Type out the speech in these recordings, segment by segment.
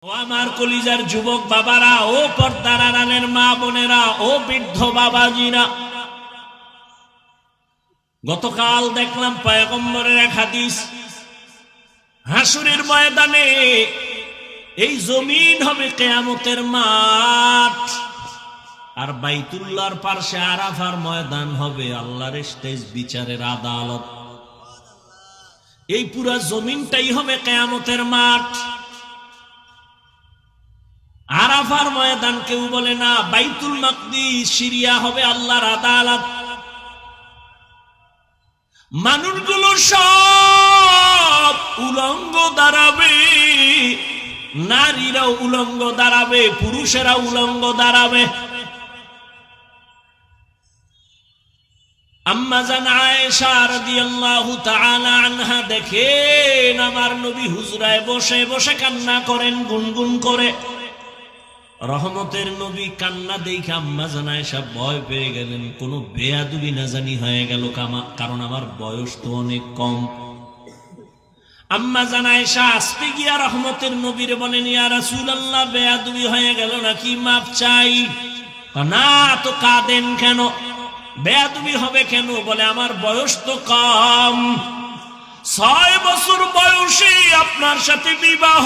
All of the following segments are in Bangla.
ও আমার কলিজার যুবক বাবারা, ও পর্দার আড়ালের মা বোনেরা, ও বৃদ্ধ বাবাজিরা, গতকাল দেখলাম পয়গম্বরের এক হাদিস, হাসুরের ময়দানে এই জমিন হবে কিয়ামতের মাঠ, আর বাইতুল্লাহর পাশে আরাফার ময়দান হবে আল্লাহর স্টেজ, বিচারের আদালত। এই পুরা জমিনটাই হবে কিয়ামতের মাঠ। আরাফার ময়দান কেউ বলে না, বাইতুল মাকদিস সিরিয়া হবে আল্লাহর আদালত। মানুষগুলো সব উলঙ্গ দাঁড়াবে, নারীরাও উলঙ্গ দাঁড়াবে, পুরুষেরা উলঙ্গ দাঁড়াবে। আম্মা জান আয়েশা রাদিয়াল্লাহু তাআলা আনহা দেখেন আমার নবী হুজরায় বসে বসে কান্না করেন গুনগুন করে। রহমতের নবী কান্না দেখে আম্মা জান আয়েশা ভয় পেয়ে গেলেন, কোন বেয়াদবি না জানি হয়ে গেল, কারণ আমার বয়স তো অনেক কম। আম্মা জান আয়েশা আসতে গিয়া রহমতের নবীরে বলেন, ইয়া রাসূলুল্লাহ, বেয়াদবি হয়ে গেল নাকি, মাপ চাই। না তো কাঁদেন কেন, বেয়াদবি হবে কেন? বলে আমার বয়স তো কম, 6 বছর বয়সে আপনার সাথে বিবাহ,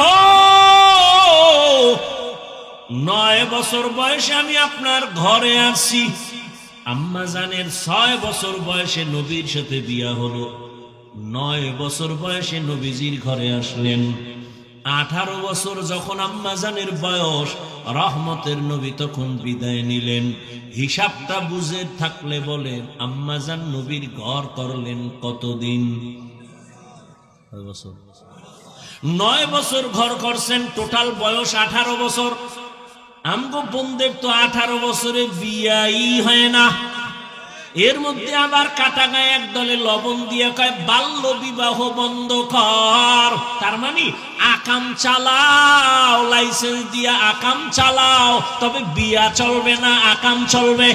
9 বছর বয়সে আমি আপনার ঘরে আসি। আম্মা জানের 6 বছর বয়সে নবীর সাথে বিয়া হলো, 9 বছর বয়সে নবীজির ঘরে আসলেন। 18 বছর যখন আম্মা জানের বয়স, রহমতের নবী তখন বিদায় নিলেন। হিসাবটা বুঝে থাকলে বলেন আম্মা জান নবীর ঘর করলেন কতদিন? 9 বছর ঘর করছেন, টোটাল বয়স 18 বছর। আমগো বোনদের তো 18 বছরে বিয়াই হয় না। এর মধ্যে আবার কাটা গায়ে এক দলে লবণ দিয়ে কয় বাল্য বিবাহ বন্ধ কর। তার মানে আকাম চালাও, লাইসেন্স দিয়া আকাম চালাও, তবে বিয়া চলবে না, আকাম চলবে।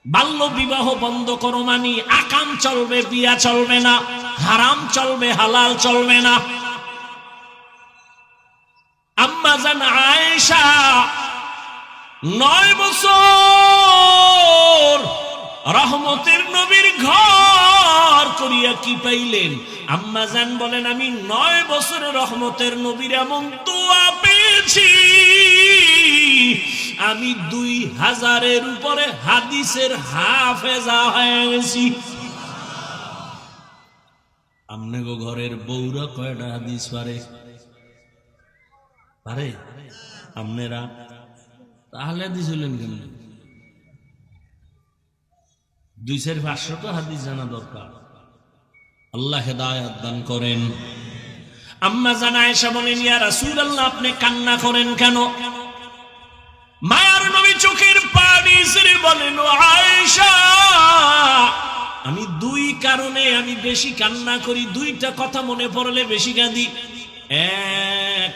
বাল্য বিবাহ বন্ধ করো মানে আকাম চলবে, বিয়া চলবে না, হারাম চলবে, হালাল চলবে না। আম্মা জান আয়েশা 9 বছর রহমতের নবীর ঘর করিয়া কি পাইলেন? আম্মা জান বলেন, আমি 9 বছরে রহমতের নবীর এমন দোয়া পেয়েছি, আমি 2000-এর উপরে হাদিসের হাফেজা হয়ে গেছি। আমনেগো ঘরের বউরা কয়টা হাদিস পারে? পারে? আপনারা তাহলে হাদিস হলেন কেন? 200-500 তো হাদিস জানা দরকার। আল্লাহ হেদায়েত দান করেন। আম্মা জান আয়েশা বলেন, ইয়া রাসূলুল্লাহ, আপনি কান্না করেন কেন? মায়ার নবী চোখের পানি ছেড়ে বলেন, ও আয়েশা, আমি 2 কারণে আমি বেশি কান্না করি, 2টা কথা মনে পড়লে বেশি কাঁদি। এক,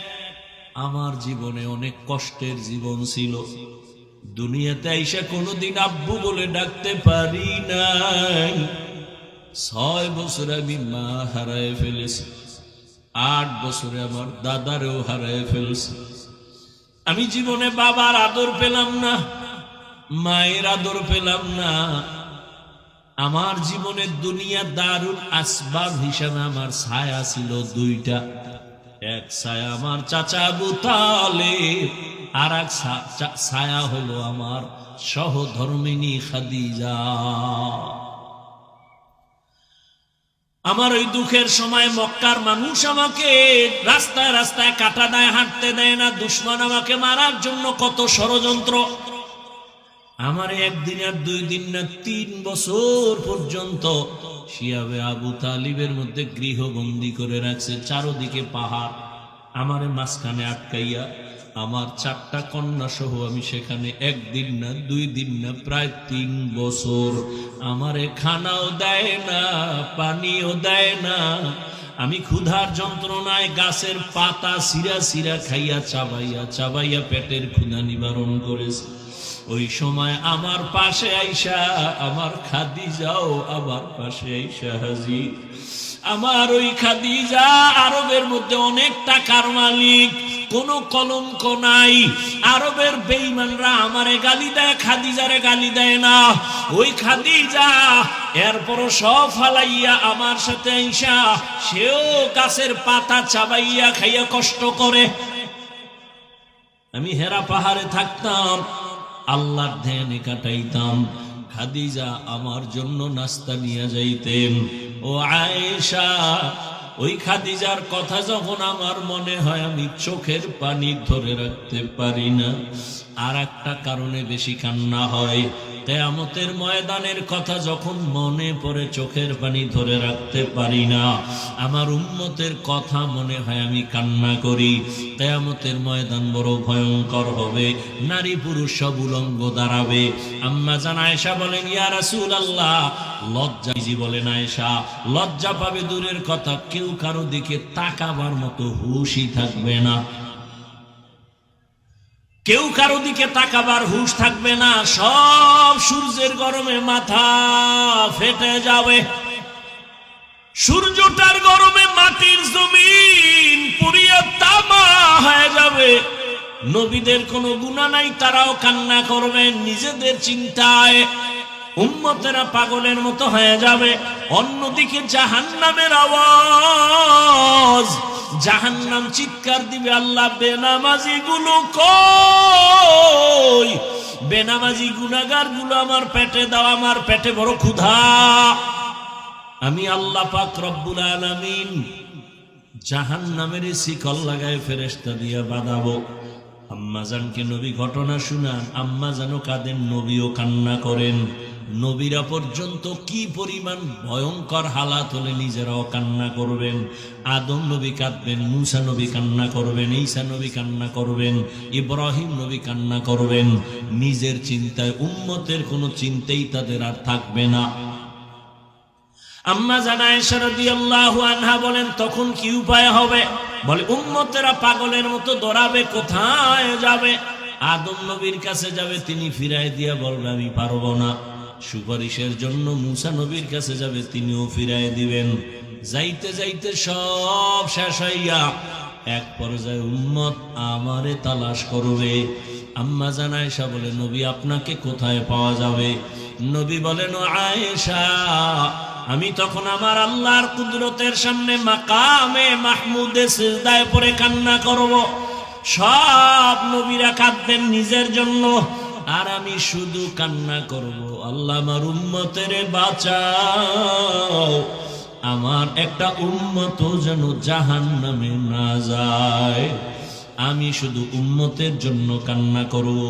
আমার জীবনে অনেক কষ্টের জীবন ছিল, দুনিয়াতে আইসা কোনোদিন আব্বু বলে ডাকতে পারি নাই। 6 বছরে আমি মা হারায় ফেলেছি, 8 বছরে আমার দাদারেও হারায় ফেলেছি। আমি জীবনে বাবার আদর পেলাম না, মায়ের আদর পেলাম না। আমার জীবনে দুনিয়া দারুল আসবাব হিসাবে আমার ছায়া ছিল 2টা। এক ছায়া আমার চাচা আবু তালেব, আর এক ছায়া হলো আমার সহধর্মিনী খাদিজা। আমার ওই দুঃখের সময় মক্কার মানুষ আমাকে রাস্তায় রাস্তায় কাটা দেয়, হাঁটতে দেয় না। দুশমন আমাকে মারার জন্য কত ষড়যন্ত্র। আমার 1 দিন আর 2 দিন না, 3 বছর পর্যন্ত শিয়াবে আবু তালিবের মধ্যে গৃহবন্দী করে রাখছে। চারদিকে পাহাড়, আমারে মাঝখানে আটকাইয়া, আমার 4টা কন্যা সহ আমি সেখানে 1 দিন না, 2 দিন না, প্রায় 3 বছর। আমারে খানাও দেয় না, পানিও দেয় না। আমি ক্ষুধার যন্ত্রণায় গাছের পাতা সিরা সিরা খাইয়া, চাবাইয়া চাবাইয়া পেটের ক্ষুধা নিবারণ করেছি। ওই সময় আমার পাশে আইসা আমার খাদিজাও আমার পাশে আইসা হাজির। আমার ওই খাদিজা আরবের মধ্যে অনেক টাকার মালিক, কোনো কলঙ্ক নাই। আরবের বেঈমানরা আমারে গালি দেয়, খাদিজারে গালি দেয় না। ওই খাদিজা এরপরও সব ফালাইয়া আমার সাথে আইসা সেও গাছের পাতা চাবাইয়া খাইয়া কষ্ট করে। আমি হেরা পাহাড়ে থাকতাম, আল্লাহর ধ্যানে কাটাইতাম। খাদিজা আমার জন্য নাস্তা নিয়ে যাইতেন। ও আয়েশা, ওই খাদিজার কথা যখন আমার মনে হয় আমি চোখের পানি ধরে রাখতে পারি না। আর একটা কারণে বেশি কান্না হয়, কিয়ামতের ময়দানের কথা যখন মনে পড়ে চোখের পানি ধরে রাখতে পারি না। আমার উম্মতের কথা মনে হয় আমি কান্না করি। কিয়ামতের ময়দান বড় ভয়ঙ্কর হবে, নারী পুরুষ সব উলঙ্গ দাঁড়াবে। আম্মা জান আয়েশা বলেন, ইয়া রাসূলুল্লাহ, লজ্জাজি বলেন আয়েশা, লজ্জা পাবে দূরের কথা, কেউ কারো দিকে তাকাবার মতো হুঁশই থাকবে না। কেউ কারো দিকে তাকাবার হুঁশ থাকবে না। সব সূর্যের গরমে মাথা ফেটে যাবে, সূর্যটার গরমে মাটির জমিন পুড়িয়ে তামা হয়ে যাবে। নবীদের কোনো গুনাহ নাই, তারাও কান্না করবেন নিজেদের চিন্তায়। উম্মতেরা পাগলের মতো হয়ে যাবে। অন্যদিকে জাহান্নামের আওয়াজ, জাহান্নাম চিৎকার দিবে, আল্লাহ বেনামাজি গুলো কই? বেনামাজি গুনাহগার গুলো আমার পেটে দাও, আমার পেটে বড় ক্ষুধা। আমি আল্লাহ পাক রব্বুল আলামিন জাহান্নামের শিকল লাগায় ফেরেশতা দিয়া বাঁধাবো। আম্মাজানকে নবী ঘটনা শুনান, আম্মাজানও কাঁদেন, নবীও কান্না করেন। নবীরা পর্যন্ত কি পরিমাণ ভয়ঙ্কর হালাত হলে নিজেরাও কান্না করবেন। আদম নবী কাঁদবেন, মুসা নবী কান্না করবেন, ঈসা নবী কান্না করবেন, ইব্রাহিম নবী কান্না করবেন। নিজের চিন্তায়, উম্মতের কোনো চিন্তাই তাদের আর থাকবে না। আম্মা জান আয়েশা রাদিয়াল্লাহু আনহা বলেন, তখন কি উপায় হবে? বলে, উম্মতেরা পাগলের মতো দৌড়াবে, কোথায় যাবে? আদম নবীর কাছে যাবে, তিনি ফিরায় দিয়া বলবে আমি পারবো না। সুপারিশের জন্য মুসা নবীর কাছে যাবে, তিনিও ফিরায় দিবেন। যাইতে যাইতে সব শেষ হইয়া এক পর্যায়ে উম্মত আমারে তালাশ করবে। আম্মা জান আয়েশা বলে, নবী আপনাকে কোথায় পাওয়া যাবে? নবী বলেন, ও আয়েশা, আমি তখন আমার আল্লাহর কুদরতের সামনে মাকামে মাহমুদে সিজদায় পড়ে কান্না করব। সব নবীরা কাঁদবেন নিজের জন্য, আর আমি শুধু কান্না করব, আল্লাহ আমার উম্মতের বাঁচাও, আমার একটা উম্মত যেন জাহান্নামে না যায়। আমি শুধু উম্মতের জন্য কান্না করব।